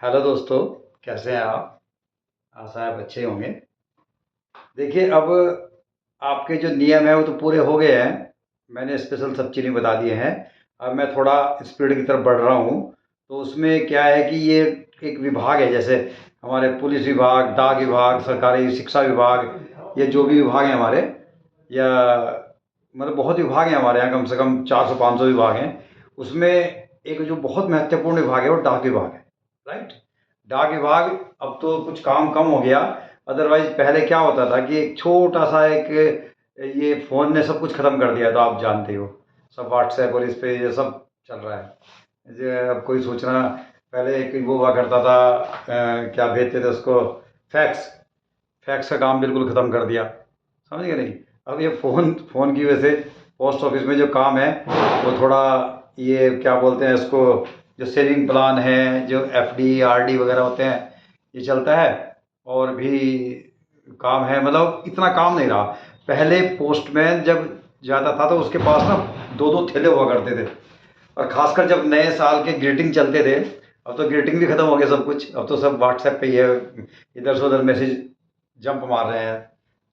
Hello दोस्तों, कैसे हैं आप? आशा है आप अच्छे होंगे। देखिए, अब आपके जो नियम हैं वो तो पूरे हो गए हैं। मैंने स्पेशल सब चीज़ें बता दिए हैं। अब मैं थोड़ा स्पीड की तरफ बढ़ रहा हूँ। तो उसमें क्या है कि ये एक विभाग है, जैसे हमारे पुलिस विभाग, डाक विभाग, सरकारी शिक्षा विभाग, ये जो भी विभाग हैं हमारे, या मतलब बहुत विभाग हैं हमारे यहाँ, कम से कम 400-500 विभाग हैं। उसमें एक जो बहुत महत्वपूर्ण विभाग है वो डाक विभाग है। राइट। डाक विभाग अब तो कुछ काम कम हो गया। अदरवाइज पहले क्या होता था कि एक छोटा सा एक, ये फ़ोन ने सब कुछ ख़त्म कर दिया, तो आप जानते हो सब व्हाट्सएप और इस पे ये सब चल रहा है। जैसे अब कोई सूचना, पहले एक वो हुआ करता था, क्या भेजते थे उसको, फैक्स। फैक्स का काम बिल्कुल ख़त्म कर दिया, समझ गए नहीं। अब ये फ़ोन फ़ोन की वजह से पोस्ट ऑफिस में जो काम है वो थोड़ा, ये क्या बोलते हैं इसको, जो सेविंग प्लान है, जो एफडी आरडी वगैरह होते हैं, ये चलता है। और भी काम है, मतलब इतना काम नहीं रहा। पहले पोस्टमैन जब जाता था तो उसके पास ना दो दो थैले हुआ करते थे। और खासकर जब नए साल के ग्रीटिंग चलते थे। अब तो ग्रीटिंग भी खत्म हो गया सब कुछ, अब तो सब व्हाट्सएप पे ही है। इधर से उधर मैसेज जंप मार रहे हैं।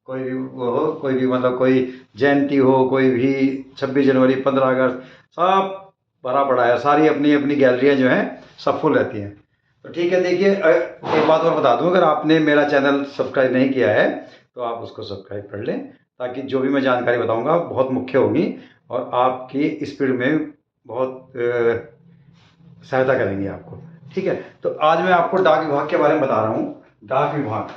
कोई भी वो हो, कोई भी मतलब कोई जयंती हो, कोई भी 26 जनवरी, 15 अगस्त, सब भरा पड़ा है। सारी अपनी अपनी गैलरियाँ जो हैं सब फुल रहती हैं। तो ठीक है, देखिए, एक बात और बता दूं, अगर आपने मेरा चैनल सब्सक्राइब नहीं किया है तो आप उसको सब्सक्राइब कर लें, ताकि जो भी मैं जानकारी बताऊंगा बहुत मुख्य होगी और आपकी स्पीड में बहुत सहायता करेंगी आपको। ठीक है, तो आज मैं आपको डाक विभाग के बारे में बता रहा हूँ। डाक विभाग,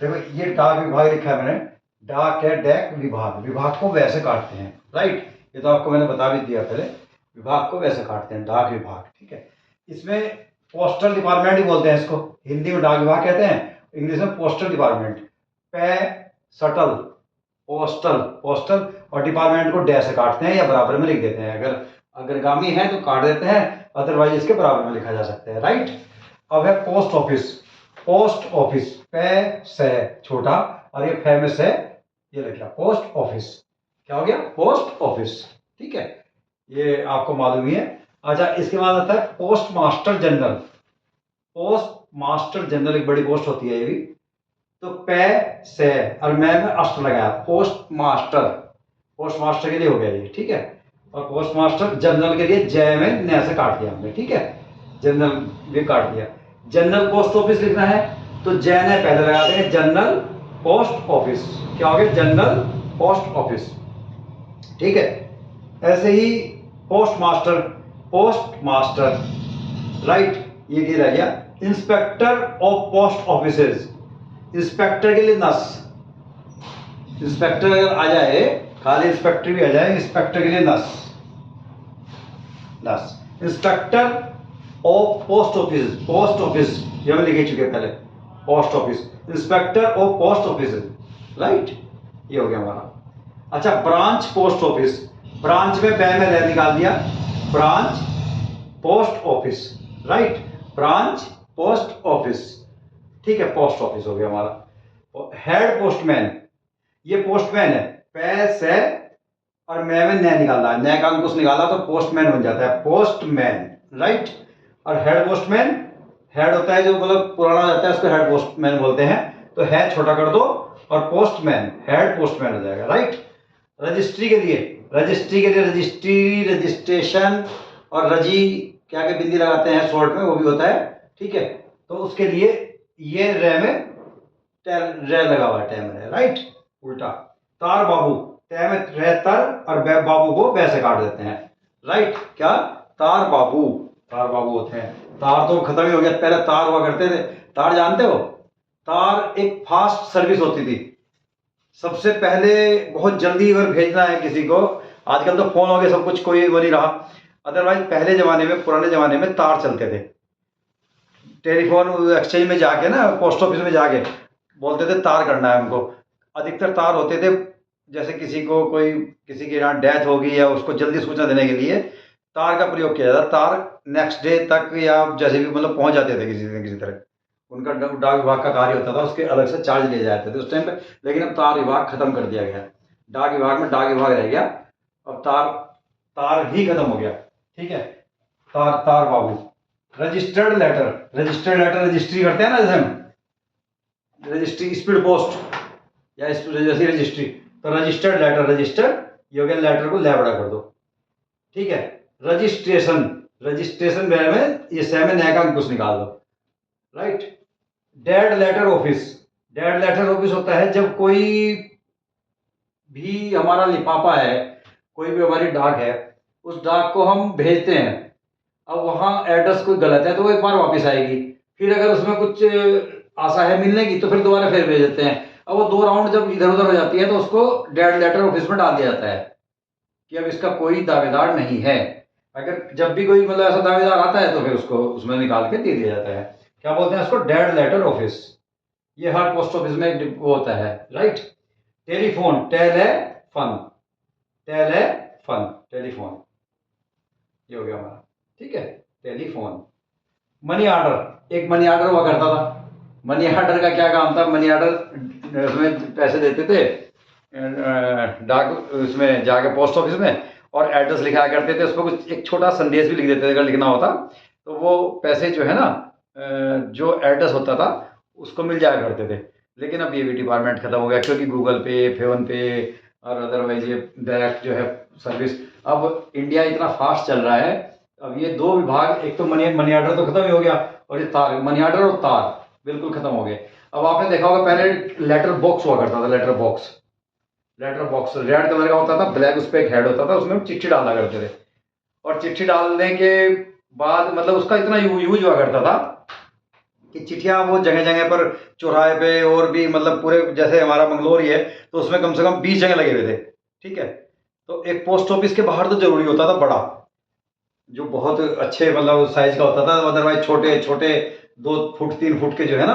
देखो ये डाक विभाग लिखा है मैंने। डाक है, डैक विभाग, विभाग को वैसे काटते हैं। राइट, ये तो आपको मैंने बता भी दिया पहले। विभाग को वैसे काटते हैं, डाक विभाग। ठीक है, इसमें पोस्टल डिपार्टमेंट ही बोलते हैं इसको। हिंदी में डाक विभाग कहते हैं, इंग्लिश में पोस्टल डिपार्टमेंट। पे सटल, पोस्टल, पोस्टल, और डिपार्टमेंट को डैश से काटते हैं या बराबर में लिख देते हैं। अगर अग्रगामी है तो काट देते हैं, अदरवाइज इसके बराबर में लिखा जा सकता है। राइट। अब है पोस्ट ऑफिस। पोस्ट ऑफिस, पे से छोटा और ये फे में से ये लग गया पोस्ट ऑफिस। क्या हो गया? Post office. ठीक है, ये आपको मालूम ही है। अच्छा, इसके बाद आता है post master general. Post master general एक बड़ी पोस्ट होती है ये भी। तो पे से और मैं में अष्ट लगाया, पोस्ट मास्टर। पोस्ट मास्टर के लिए हो गया ये। ठीक है, और पोस्ट मास्टर जनरल के लिए जय में न से काट दिया हमने। ठीक है, जनरल भी काट दिया। जनरल पोस्ट ऑफिस लिखना है तो जय ने पहले लगा देंगे, जनरल पोस्ट ऑफिस। क्या हो गया? General post office. ठीक है, ऐसे ही post master, post master. Right, ये रह गया। Inspector of post offices, inspector के लिए नस। इंस्पेक्टर अगर आ जाए, खाली इंस्पेक्टर भी आ जाए, इंस्पेक्टर के लिए नस, नस। Inspector of post office, post office ये हम लिख चुके पहले, post office. Inspector of post office. Right, ये हो गया हमारा। अच्छा, ब्रांच पोस्ट ऑफिस। ब्रांच में पै में रह निकाल दिया, branch post office. Right, branch post office. ठीक है, पोस्ट ऑफिस हो गया हमारा। हेड पोस्टमैन, ये पोस्टमैन है। पै से और मैं में न निकाला है, न का अंकुश निकाला तो पोस्टमैन बन जाता है, पोस्टमैन। राइट, और हेड पोस्टमैन, हेड होता है जो मतलब पुराना हो जाता है उसको हेड पोस्टमैन बोलते हैं। तो हेड छोटा कर दो और पोस्टमैन, हेड पोस्टमैन हो जाएगा। राइट। रजिस्ट्री के लिए, रजिस्ट्री के लिए रजिस्ट्री, रजिस्ट्रेशन, और रजी क्या के बिंदी लगाते हैं शॉर्ट में, वो भी होता है। ठीक है, तो उसके लिए ये रे में रे लगा हुआ है, टैम रे। राइट, उल्टा। तार बाबू, तय में रे तर और बे बाबू को वैसे काट देते हैं। राइट, क्या? तार बाबू, तार बाबू होते हैं। तार तो खत्म ही हो गया, पहले तार हुआ करते थे। तार जानते हो? तार एक फास्ट सर्विस होती थी। सबसे पहले बहुत जल्दी अगर भेजना है किसी को, आजकल तो फोन हो गए सब कुछ, कोई वो नहीं रहा। अदरवाइज पहले जमाने में, पुराने जमाने में तार चलते थे। टेलीफोन एक्सचेंज में जाके ना, पोस्ट ऑफिस में जाके बोलते थे तार करना है हमको। अधिकतर तार होते थे, जैसे किसी को कोई, किसी के यहाँ डेथ होगी या उसको जल्दी सूचना देने के लिए तार का प्रयोग किया जाता। तार नेक्स्ट डे तक या जैसे भी मतलब पहुंच जाते थे किसी न किसी तरह। उनका डाक विभाग का कार्य होता था, उसके अलग से चार्ज लिए जाते थे उस टाइम पे। लेकिन अब तार विभाग खत्म कर दिया गया। डाक विभाग में डाक विभाग रह गया, अब तार, तार ही खत्म हो गया। ठीक है, तार, तार बाबू। Registered letter, registered letter registry करते हैं ना, जैसे हम रजिस्ट्री स्पीड पोस्ट या जैसी रजिस्ट्री, तो रजिस्टर्ड लेटर, रजिस्टर्ड ये हो गया, लेटर को लैबड़ा कर दो, ठीक है। रजिस्ट्रेशन, रजिस्ट्रेशन में ये सह में नया का अंकुश निकाल दो, right. Dead letter office, dead letter office होता है जब कोई भी हमारा लिफाफा है, कोई भी हमारी डाक है, उस डाक को हम भेजते हैं, अब वहाँ एड्रेस कोई गलत है तो वो एक बार वापस आएगी, फिर अगर उसमें कुछ आशा है मिलने की तो फिर दोबारा फिर भेज देते हैं। अब वो 2 राउंड जब इधर उधर हो जाती है तो उसको डेड लेटर ऑफिस में डाल दिया जाता है कि अब इसका कोई दावेदार नहीं है। अगर जब भी कोई मतलब ऐसा दावेदार आता है तो फिर उसको उसमें निकाल के दे दिया जाता है। क्या बोलते हैं उसको? Dead letter office. ये हर पोस्ट ऑफिस में वो होता है, right. Telephone, telephone, telephone, telephone, ये हो गया हमारा, ठीक है, टेलीफोन। मनी ऑर्डर, एक मनी ऑर्डर हुआ करता था। मनी ऑर्डर का क्या काम था? मनी ऑर्डर उसमें पैसे देते थे डाक उसमें जाके पोस्ट ऑफिस में, और एड्रेस लिखाया करते थे, उसमें कुछ एक छोटा संदेश भी लिख देते थे अगर लिखना होता, तो वो पैसे जो है ना जो एड्रेस होता था उसको मिल जाया करते थे। लेकिन अब ये भी डिपार्टमेंट खत्म हो गया क्योंकि गूगल पे, फोन पे और अदरवाइज ये डायरेक्ट जो है सर्विस, अब इंडिया इतना फास्ट चल रहा है, अब ये 2 विभाग, एक तो मनी ऑर्डर तो खत्म ही हो गया, और ये तार, मनी ऑर्डर और तार बिल्कुल खत्म हो गए। अब आपने देखा होगा पहले लेटर बॉक्स हुआ करता था, letter box, letter box red colour का होता था, ब्लैक उस पर एक हेड होता था, उसमें हम चिट्ठी डाला करते थे, और चिट्ठी डालने के बाद मतलब उसका इतना यूज हुआ करता था कि चिट्ठियाँ वो जगह जगह पर, चौराहे पे और भी मतलब पूरे, जैसे हमारा मंगलोर ही है तो उसमें कम से कम 20 जगह लगे हुए थे, ठीक है। तो एक पोस्ट ऑफिस के बाहर तो जरूरी होता था बड़ा, जो बहुत अच्छे मतलब साइज का होता था, अदरवाइज छोटे छोटे 2 फुट 3 फुट के जो है ना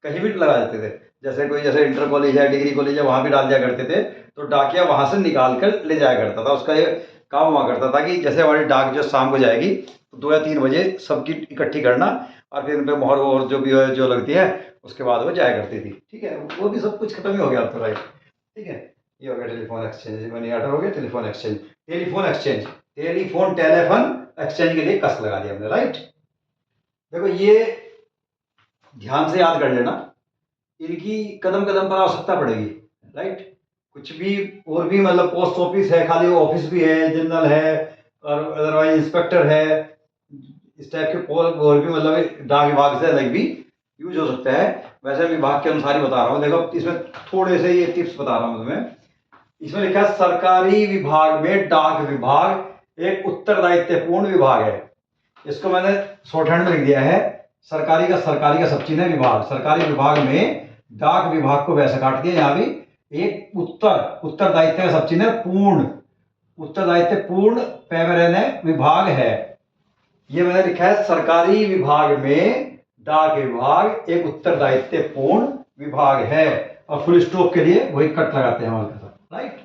कहीं भी लगा देते थे। जैसे कोई जैसे इंटर कॉलेज है, डिग्री कॉलेज है, वहाँ भी डाल दिया करते थे, तो डाकिया वहाँ से निकाल कर ले जाया करता था। उसका ये काम हुआ करता था कि जैसे हमारी डाक जो शाम को जाएगी तो 2 या 3 बजे सबकी इकट्ठी करना, और फिर उन पर मोहर और जो भी जो लगती है उसके बाद वो जाया करती थी, ठीक है। वो भी सब कुछ खत्म ही हो गया अब तो, राइट, ठीक है। ये हो गया टेलीफोन एक्सचेंज, मनी ऑर्डर हो गया, telephone exchange, telephone exchange, telephone, telephone exchange के लिए कस लगा दिया हमने, राइट। देखो ये ध्यान से याद कर लेना, इनकी कदम कदम पर आवश्यकता पड़ेगी, राइट। कुछ भी और भी मतलब पोस्ट ऑफिस है, खाली ऑफिस भी है, जनरल है, और अदरवाइज इंस्पेक्टर है, इस टाइप के पोस्ट और भी मतलब डाक विभाग से अलग भी यूज हो सकता है। वैसे विभाग के अनुसार ही बता रहा हूँ। देखो इसमें थोड़े से ये टिप्स बता रहा हूँ तुम्हें। इसमें लिखा है सरकारी विभाग में डाक विभाग एक उत्तरदायित्वपूर्ण विभाग है। इसको मैंने शॉर्टहैंड में लिख दिया है, सरकारी का सब चिन्ह है विभाग, सरकारी विभाग में डाक विभाग को वैसे काट दिया, यहाँ भी एक उत्तरदायित्व का सब चिन्ह है, पूर्ण उत्तरदायित्वपूर्ण पेमरन विभाग है। ये मैंने लिखा है सरकारी विभाग में डाक विभाग एक उत्तरदायित्वपूर्ण विभाग है, और फुल स्टॉप के लिए वही कट लगाते हैं हमारे साथ, राइट।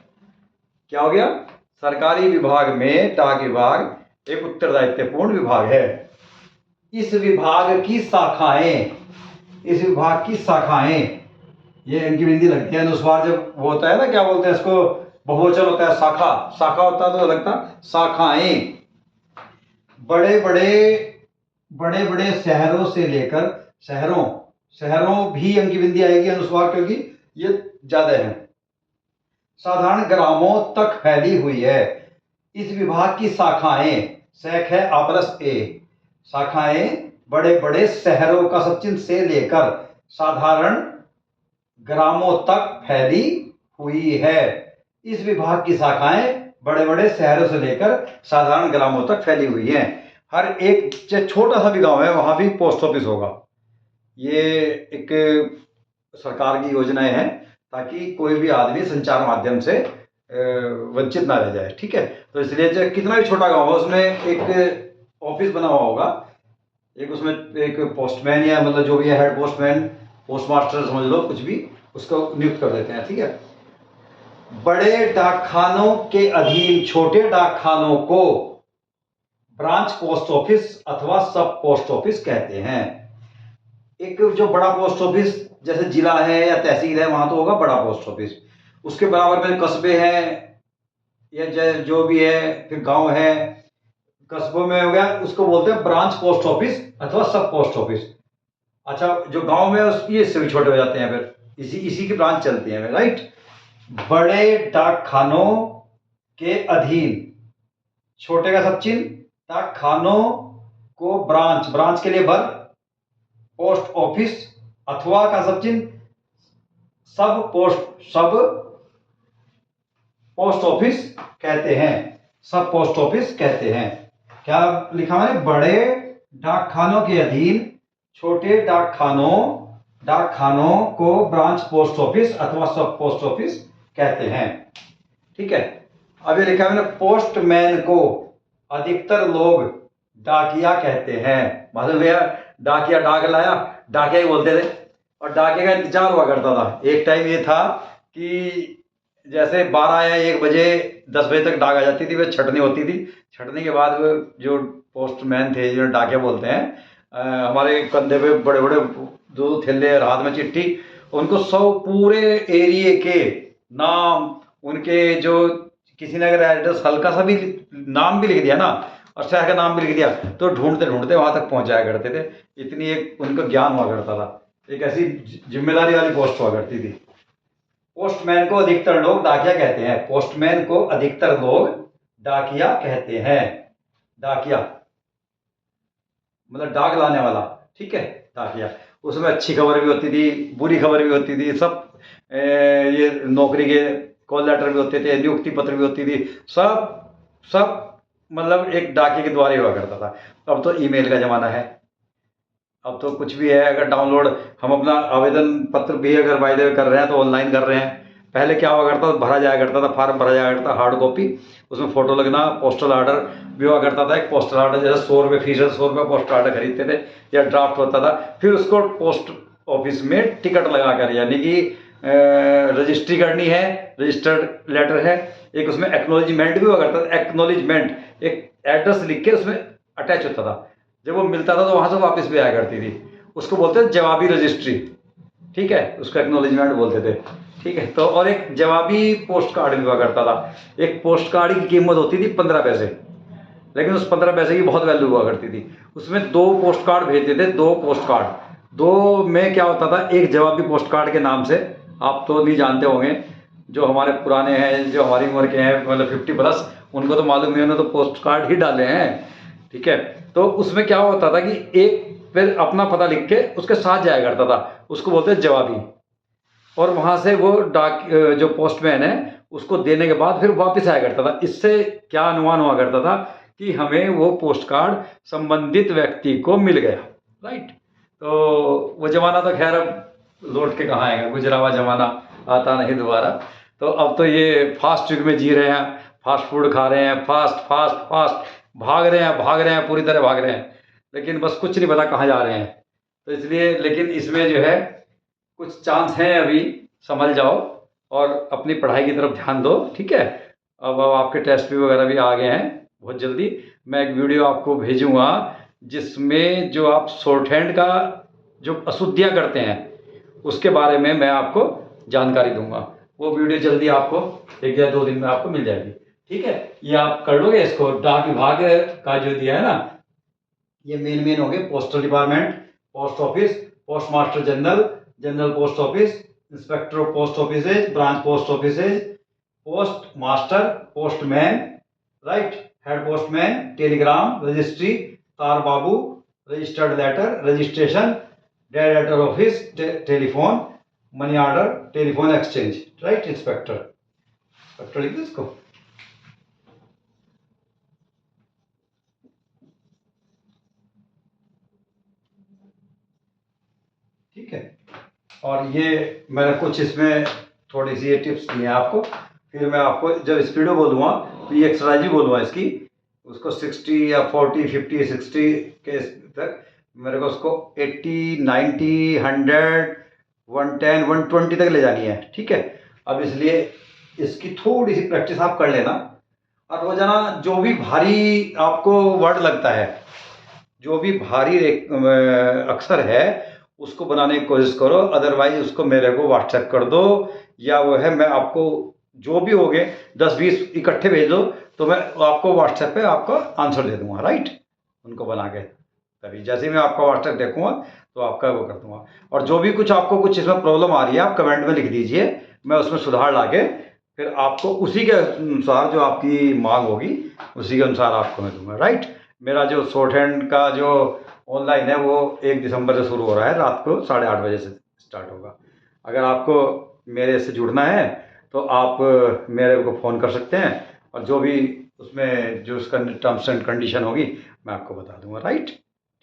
क्या हो गया? सरकारी विभाग में डाक विभाग एक उत्तरदायित्वपूर्ण विभाग है। इस विभाग की शाखाएं, इस विभाग की शाखाएं, ये इनकी बिंदी लगती है अनुस्वार, जब वो होता है ना क्या बोलते हैं इसको, बहुवचन होता है, शाखा, शाखा होता है तो लगता शाखाएं, बड़े बड़े शहरों से लेकर शहरों, शहरों भी अंकी बिंदी आएगी अनुस्वार क्योंकि ये ज्यादा है, साधारण ग्रामों तक फैली हुई है। इस विभाग की शाखाएं, शैख है आपरस ए, शाखाएं बड़े बड़े शहरों का सचिन से लेकर साधारण ग्रामों तक फैली हुई है। इस विभाग की शाखाएं बड़े बड़े शहरों से लेकर साधारण ग्रामों तक फैली हुई हैं। हर एक छोटा सा भी गांव है वहां भी पोस्ट ऑफिस होगा। ये एक सरकार की योजनाएं हैं ताकि कोई भी आदमी संचार माध्यम से वंचित ना रह जाए, ठीक है। तो इसलिए जो कितना भी छोटा गांव है उसमें एक ऑफिस बना हुआ होगा, एक उसमें एक पोस्टमैन या मतलब जो भी है हेड पोस्टमैन, पोस्टमास्टर समझ लो, कुछ भी उसको नियुक्त कर देते हैं, ठीक है। बड़े डाकखानों के अधीन छोटे डाकखानों को ब्रांच पोस्ट ऑफिस अथवा सब पोस्ट ऑफिस कहते हैं। एक जो बड़ा पोस्ट ऑफिस जैसे जिला है या तहसील है वहां तो होगा बड़ा पोस्ट ऑफिस, उसके बराबर में कस्बे हैं या जो भी है, फिर गांव है, कस्बों में हो गया, उसको बोलते हैं ब्रांच पोस्ट ऑफिस अथवा सब पोस्ट ऑफिस। अच्छा, जो गांव में उसकी इससे भी छोटे हो जाते हैं, फिर इसी इसी की ब्रांच चलती है, राइट। बड़े डाक खानों के अधीन, छोटे का सब चिन्ह, डाक खानों को ब्रांच, ब्रांच के लिए बर, पोस्ट ऑफिस अथवा का सब चिन्ह, सब पोस्ट ऑफिस कहते हैं, सब पोस्ट ऑफिस कहते हैं। क्या लिखा है? बड़े डाक खानों के अधीन छोटे डाक खानों को ब्रांच पोस्ट ऑफिस अथवा सब पोस्ट ऑफिस कहते हैं। ठीक है। अब ये लिखा है मैंने, पोस्टमैन को अधिकतर लोग डाकिया कहते हैं। मालूम भैया, डाकिया डाक लाया, डाकिया ही बोलते थे। और डाकिया का इंतजार हुआ करता था। एक टाइम ये था कि जैसे 12 या 1 बजे 10 बजे तक डाक आ जाती थी, वह छटनी होती थी। छटनी के बाद वो जो पोस्टमैन थे, जो डाकिया बोलते हैं, हमारे कंधे पे बड़े बड़े 2 थैले और हाथ में चिट्ठी, उनको सब पूरे एरिए के नाम, उनके जो किसी ने अगर एड्रेस हल्का सा भी नाम भी लिख दिया ना, और शहर का नाम भी लिख दिया, तो ढूंढते ढूंढते वहां तक पहुंच जाया करते थे। इतनी एक उनका ज्ञान हुआ करता था। एक ऐसी जिम्मेदारी वाली पोस्ट हुआ करती थी। पोस्टमैन को अधिकतर लोग डाकिया कहते हैं। पोस्टमैन को अधिकतर लोग डाकिया कहते हैं। डाकिया मतलब डाक लाने वाला। ठीक है, डाकिया। उसमें अच्छी खबर भी होती थी, बुरी खबर भी होती थी, सब ये नौकरी के कॉल लेटर भी होते थे, नियुक्ति पत्र भी होती थी, सब सब मतलब एक डाकिए के द्वारा ही हुआ करता था। अब तो ईमेल का ज़माना है। अब तो कुछ भी है, अगर डाउनलोड हम अपना आवेदन पत्र भी अगर बाय द वे कर रहे हैं तो ऑनलाइन कर रहे हैं। पहले क्या हुआ करता था, भरा जाया करता था, फार्म भरा जाया करता, हार्ड कॉपी, उसमें फ़ोटो लगना, पोस्टल आर्डर भी हुआ करता था। एक पोस्टल आर्डर जैसे 100 रुपये फीस है, 100 रुपये पोस्टल आर्डर खरीदते थे या ड्राफ्ट होता था। फिर उसको पोस्ट ऑफिस में टिकट लगा कर, यानी कि रजिस्ट्री करनी है, रजिस्टर्ड लेटर है। एक उसमें एक्नोलॉजमेंट भी हुआ करता था। एक्नोलॉजमेंट एक एड्रेस लिख के उसमें अटैच होता था। जब वो मिलता था तो वहाँ से वापस भी आया करती थी। उसको बोलते थे जवाबी रजिस्ट्री। ठीक है, उसको एक्नोलॉजमेंट बोलते थे। ठीक है, तो और एक जवाबी पोस्ट कार्ड भी हुआ करता था। एक पोस्ट कार्ड की कीमत होती थी 15 पैसे, लेकिन उस 15 पैसे की बहुत वैल्यू हुआ करती थी। उसमें 2 पोस्ट कार्ड भेजते थे, 2 पोस्ट कार्ड। 2 में क्या होता था, एक जवाबी पोस्ट कार्ड के नाम से, आप तो नहीं जानते होंगे, जो हमारे पुराने हैं, जो हमारी उम्र के हैं, मतलब 50 प्लस, उनको तो मालूम नहीं, उन्होंने तो पोस्ट कार्ड ही डाले हैं। ठीक है, तो उसमें क्या होता था कि एक फिर अपना पता लिख के उसके साथ जाया करता था, उसको बोलते हैं जवाबी। और वहाँ से वो डाक जो पोस्टमैन है उसको देने के बाद फिर वापस आया करता था। इससे क्या अनुमान हुआ करता था कि हमें वो पोस्ट कार्ड संबंधित व्यक्ति को मिल गया। राइट, तो वो ज़माना तो खैर अब लौट के कहाँ आएगा, गुजरा हुआ ज़माना आता नहीं दोबारा। तो अब तो ये फास्ट युग में जी रहे हैं, फास्ट फूड खा रहे हैं, फास्ट फास्ट फास्ट भाग रहे हैं, पूरी तरह भाग रहे हैं, लेकिन बस कुछ नहीं पता कहाँ जा रहे हैं। तो इसलिए, लेकिन इसमें जो है कुछ चांस हैं अभी, संभल जाओ और अपनी पढ़ाई की तरफ ध्यान दो। ठीक है, अब आपके टेस्ट भी वगैरह भी आ गए हैं। बहुत जल्दी मैं एक वीडियो आपको भेजूंगा जिसमें जो आप शॉर्ट हैंड का जो अशुद्धियाँ करते हैं उसके बारे में मैं आपको जानकारी दूंगा। वो वीडियो जल्दी आपको 1 या 2 दिन में आपको मिल जाएगी। ठीक है, ये आप कर लोगे इसको। डाक विभाग का जो दिया है ना, ये मेन हो गए, postal department, post office, post master general, general post office, inspector of post offices, branch post offices, post master, postman, right, head postman, telegram, registry, तार बाबू, registered letter, registration, dead letter office, telephone, money order, telephone exchange, right, inspector लिख दो इसको। ठीक है, और ये मैंने कुछ इसमें थोड़ी सी ये टिप्स दी हैं आपको। फिर मैं आपको जब स्पीडो बोलूँगा तो ये एक्सरसाइज भी बोलूँगा इसकी, उसको 60 या 40 50 60 के तक मेरे को उसको 80 90 100 110 120 तक ले जानी है। ठीक है, अब इसलिए इसकी थोड़ी सी प्रैक्टिस आप कर लेना, और रोजाना जो भी भारी आपको वर्ड लगता है, जो भी भारी अक्षर है, उसको बनाने की कोशिश करो। अदरवाइज उसको मेरे को व्हाट्सएप कर दो, या वो है मैं आपको जो भी हो गए 10-20 इकट्ठे भेज दो, तो मैं आपको व्हाट्सएप पे आपका आंसर दे दूंगा, राइट, उनको बना के। तभी जैसे ही मैं आपका व्हाट्सएप देखूंगा तो आपका वो कर दूंगा। और जो भी कुछ आपको कुछ इसमें प्रॉब्लम आ रही है आप कमेंट में लिख दीजिए, मैं उसमें सुधार ला के फिर आपको उसी के अनुसार जो आपकी मांग होगी उसी के अनुसार आपको मैं दूंगा, राइट। मेरा जो शॉर्ट हैंड का जो ऑनलाइन है वो 1 दिसंबर से शुरू हो रहा है, रात को 8:30 बजे से स्टार्ट होगा। अगर आपको मेरे से जुड़ना है तो आप मेरे को फ़ोन कर सकते हैं, और जो भी उसमें जो उसका टर्म्स एंड कंडीशन होगी मैं आपको बता दूंगा, राइट।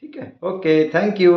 ठीक है, ओके, थैंक यू।